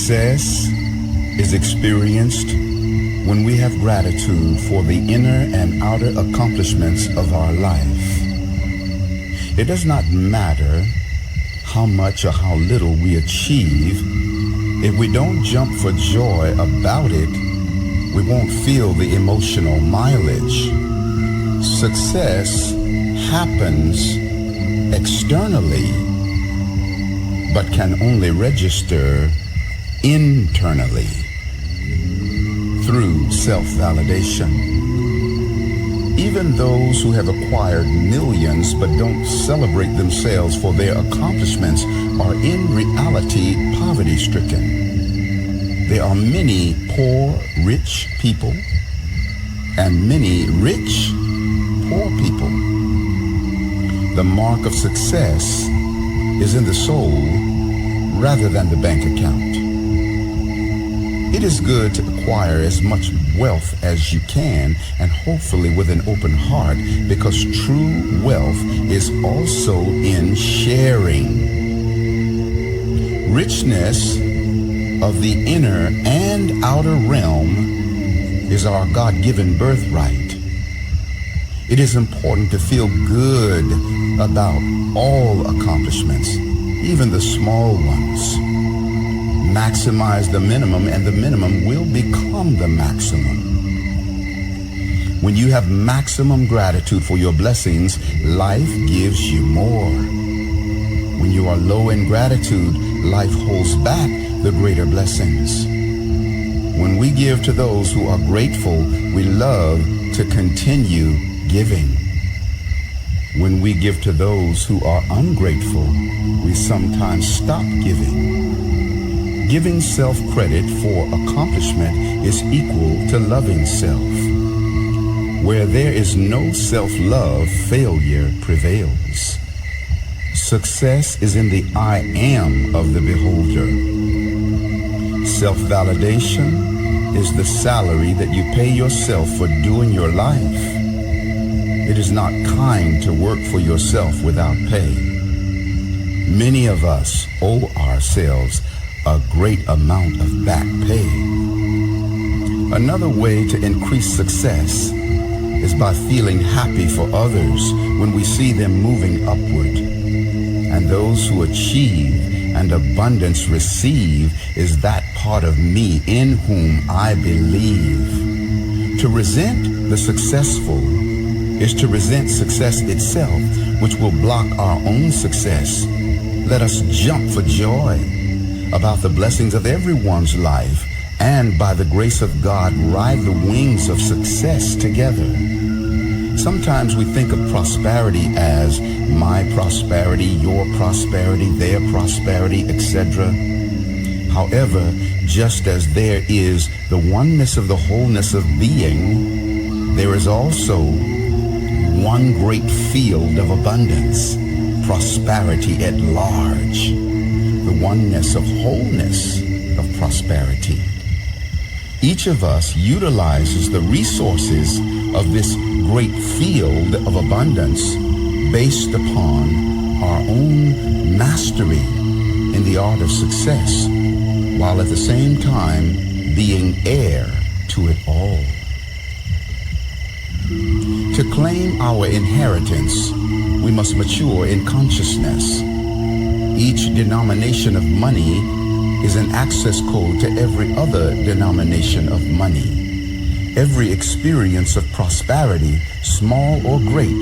Success is experienced when we have gratitude for the inner and outer accomplishments of our life. It does not matter how much or how little we achieve. If we don't jump for joy about it, we won't feel the emotional mileage. Success happens externally, but can only register internally through self-validation. Even those who have acquired millions but don't celebrate themselves for their accomplishments are in reality poverty-stricken. There are many poor, rich people and many rich, poor people. The mark of success is in the soul rather than the bank account. It is good to acquire as much wealth as you can, and hopefully with an open heart, because true wealth is also in sharing. Richness of the inner and outer realm is our God-given birthright. It is important to feel good about all accomplishments, even the small ones. Maximize the minimum, and the minimum will become the maximum. When you have maximum gratitude for your blessings, life gives you more. When you are low in gratitude, life holds back the greater blessings. When we give to those who are grateful, we love to continue giving. When we give to those who are ungrateful, we sometimes stop giving. Giving self-credit for accomplishment is equal to loving self. Where there is no self-love, failure prevails. Success is in the I am of the beholder. Self-validation is the salary that you pay yourself for doing your life. It is not kind to work for yourself without pay. Many of us owe ourselves a great amount of back pay. Another way to increase success is by feeling happy for others when we see them moving upward. And those who achieve and abundance receive is that part of me in whom I believe. To resent the successful is to resent success itself, which will block our own success. Let us jump for joy about the blessings of everyone's life, and by the grace of God, ride the wings of success together. Sometimes we think of prosperity as my prosperity, your prosperity, their prosperity, etc. However, just as there is the oneness of the wholeness of being, there is also one great field of abundance, prosperity at large. The oneness of wholeness of prosperity. Each of us utilizes the resources of this great field of abundance based upon our own mastery in the art of success, while at the same time being heir to it all. To claim our inheritance, we must mature in consciousness. Each denomination of money is an access code to every other denomination of money. Every experience of prosperity, small or great,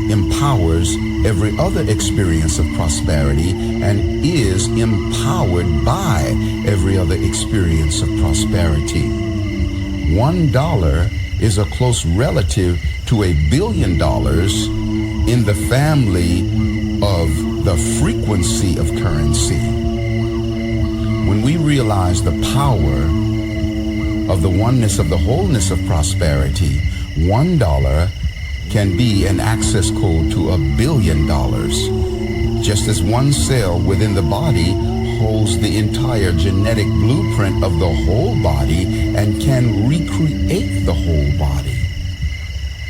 empowers every other experience of prosperity and is empowered by every other experience of prosperity. $1 is a close relative to $1 billion in the family of the frequency of currency. When we realize the power of the oneness of the wholeness of prosperity, $1 can be an access code to $1 billion. Just as one cell within the body holds the entire genetic blueprint of the whole body and can recreate the whole body.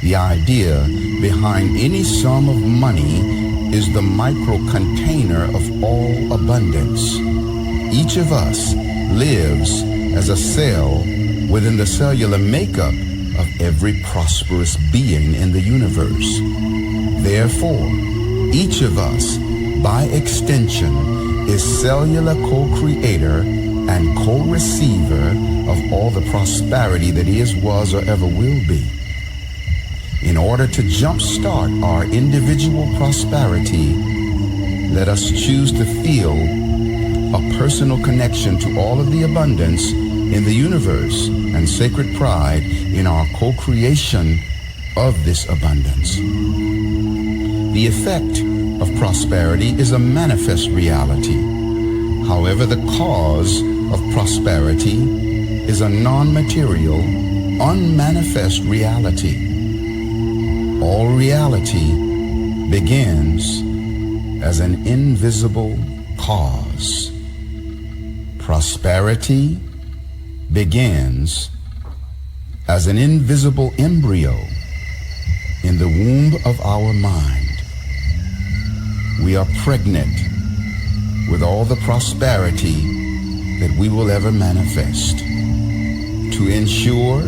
The idea behind any sum of money is the micro container of all abundance. Each of us lives as a cell within the cellular makeup of every prosperous being in the universe. Therefore, each of us, by extension, is cellular co-creator and co-receiver of all the prosperity that is, was, or ever will be. In order to jumpstart our individual prosperity, let us choose to feel a personal connection to all of the abundance in the universe and sacred pride in our co-creation of this abundance. The effect of prosperity is a manifest reality. However, the cause of prosperity is a non-material, unmanifest reality. All reality begins as an invisible cause. Prosperity begins as an invisible embryo in the womb of our mind. We are pregnant with all the prosperity that we will ever manifest. To ensure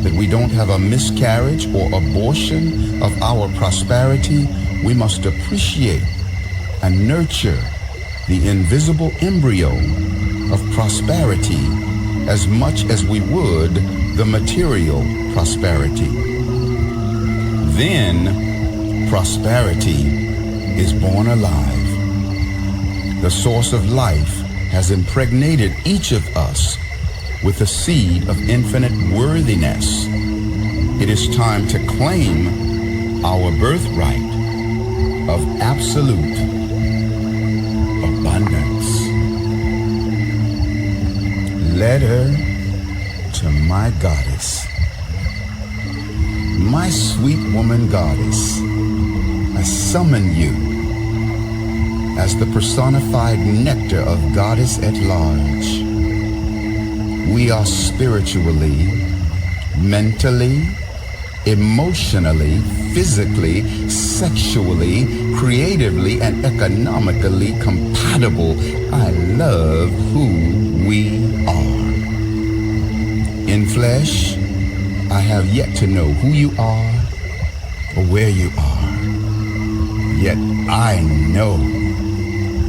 that we don't have a miscarriage or abortion of our prosperity, we must appreciate and nurture the invisible embryo of prosperity as much as we would the material prosperity. Then prosperity is born alive. The source of life has impregnated each of us with the seed of infinite worthiness. It is time to claim our birthright of absolute abundance. Letter to my goddess. My sweet woman goddess, I summon you as the personified nectar of goddess at large. We are spiritually, mentally, emotionally, physically, sexually, creatively, and economically compatible. I love who we are. In flesh, I have yet to know who you are or where you are. Yet I know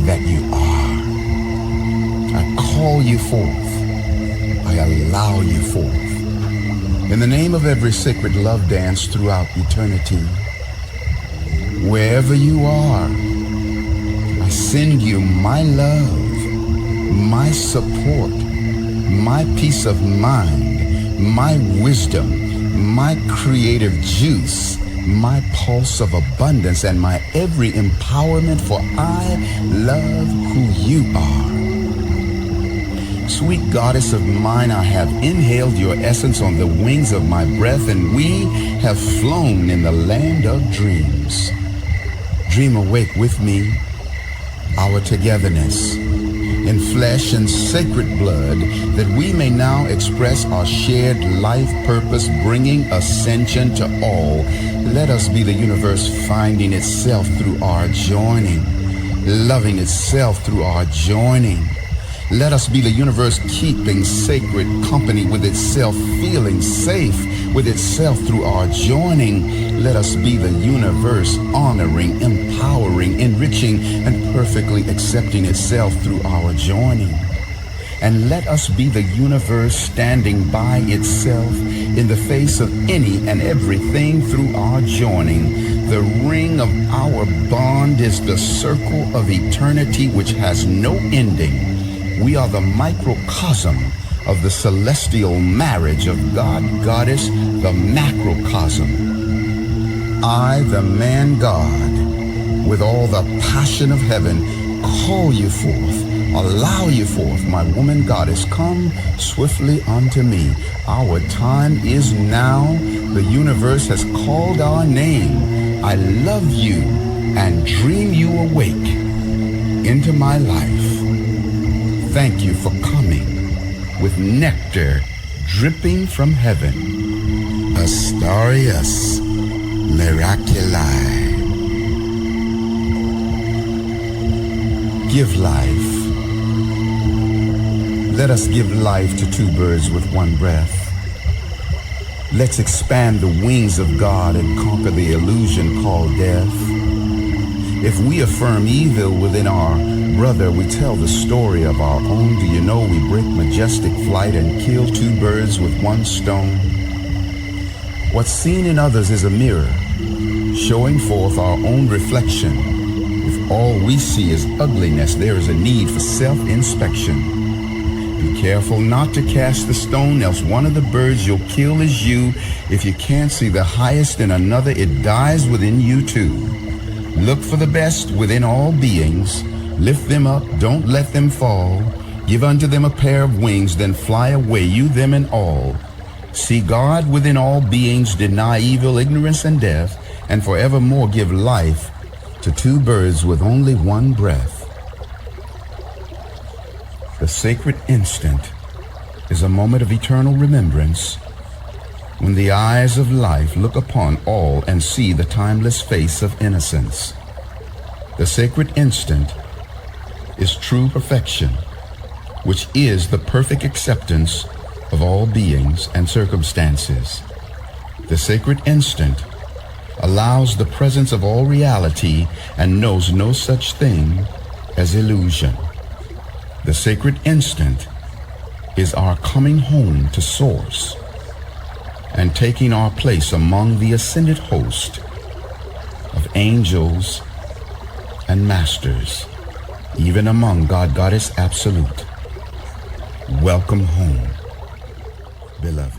that you are. I call you forth. I allow you forth. In the name of every sacred love dance throughout eternity, wherever you are, I send you my love, my support, my peace of mind, my wisdom, my creative juice, my pulse of abundance, and my every empowerment, for I love who you are. Sweet goddess of mine, I have inhaled your essence on the wings of my breath, and we have flown in the land of dreams. Dream awake with me our togetherness in flesh and sacred blood, that we may now express our shared life purpose, bringing ascension to all. Let us be the universe finding itself through our joining, loving itself through our joining. Let us be the universe keeping sacred company with itself, feeling safe with itself through our joining. Let us be the universe honoring, empowering, enriching, and perfectly accepting itself through our joining. And let us be the universe standing by itself in the face of any and everything through our joining. The ring of our bond is the circle of eternity which has no ending. We are the microcosm of the celestial marriage of God, Goddess, the macrocosm. I, the man God, with all the passion of heaven, call you forth, allow you forth, my woman goddess. Come swiftly unto me. Our time is now. The universe has called our name. I love you and dream you awake into my life. Thank you for coming with nectar dripping from heaven. Astarius, Miraculii. Give life. Let us give life to two birds with one breath. Let's expand the wings of God and conquer the illusion called death. If we affirm evil within our brother, we tell the story of our own. Do you know we break majestic flight and kill two birds with one stone? What's seen in others is a mirror, showing forth our own reflection. If all we see is ugliness, there is a need for self-inspection. Be careful not to cast the stone, else one of the birds you'll kill is you. If you can't see the highest in another, it dies within you too. Look for the best within all beings. Lift them up, don't let them fall. Give unto them a pair of wings, then fly away, you, them, and all. See God within all beings, deny evil, ignorance, and death, and forevermore give life to two birds with only one breath. The sacred instant is a moment of eternal remembrance, when the eyes of life look upon all and see the timeless face of innocence. The sacred instant is true perfection, which is the perfect acceptance of all beings and circumstances. The sacred instant allows the presence of all reality and knows no such thing as illusion. The sacred instant is our coming home to Source and taking our place among the ascended host of angels and masters, even among God, Goddess Absolute. Welcome home, beloved.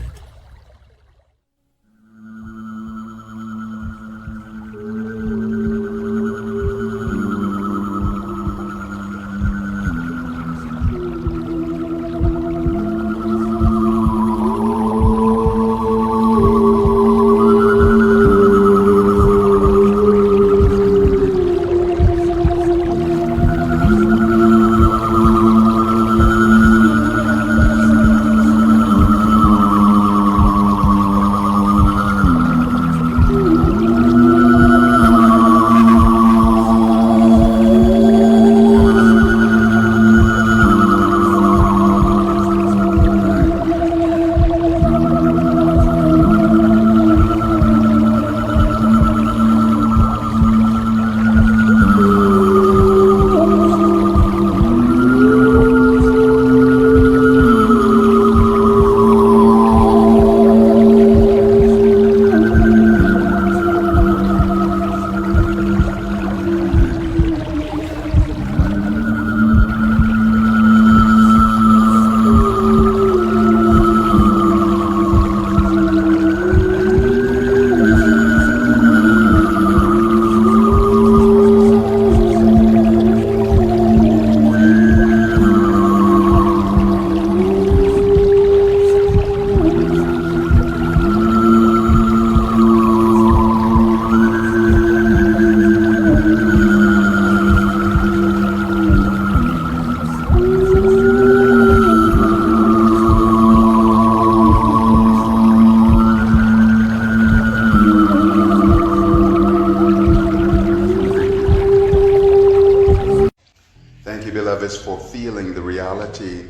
For feeling the reality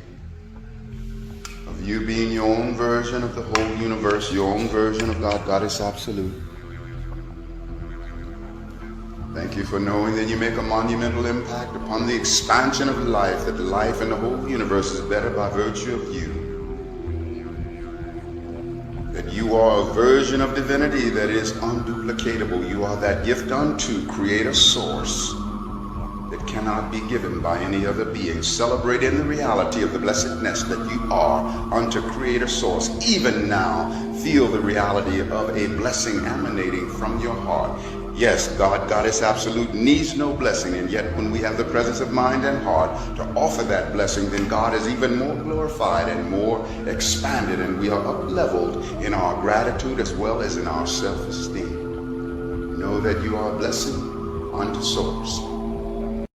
of you being your own version of the whole universe, your own version of God, Goddess Absolute. Thank you for knowing that you make a monumental impact upon the expansion of life, that life in the whole universe is better by virtue of you. That you are a version of divinity that is unduplicatable. You are that gift unto Creator Source that cannot be given by any other being. Celebrate in the reality of the blessedness that you are unto Creator Source. Even now, feel the reality of a blessing emanating from your heart. Yes, God, Goddess Absolute, needs no blessing, and yet when we have the presence of mind and heart to offer that blessing, then God is even more glorified and more expanded, and we are up-leveled in our gratitude as well as in our self-esteem. Know that you are a blessing unto Source.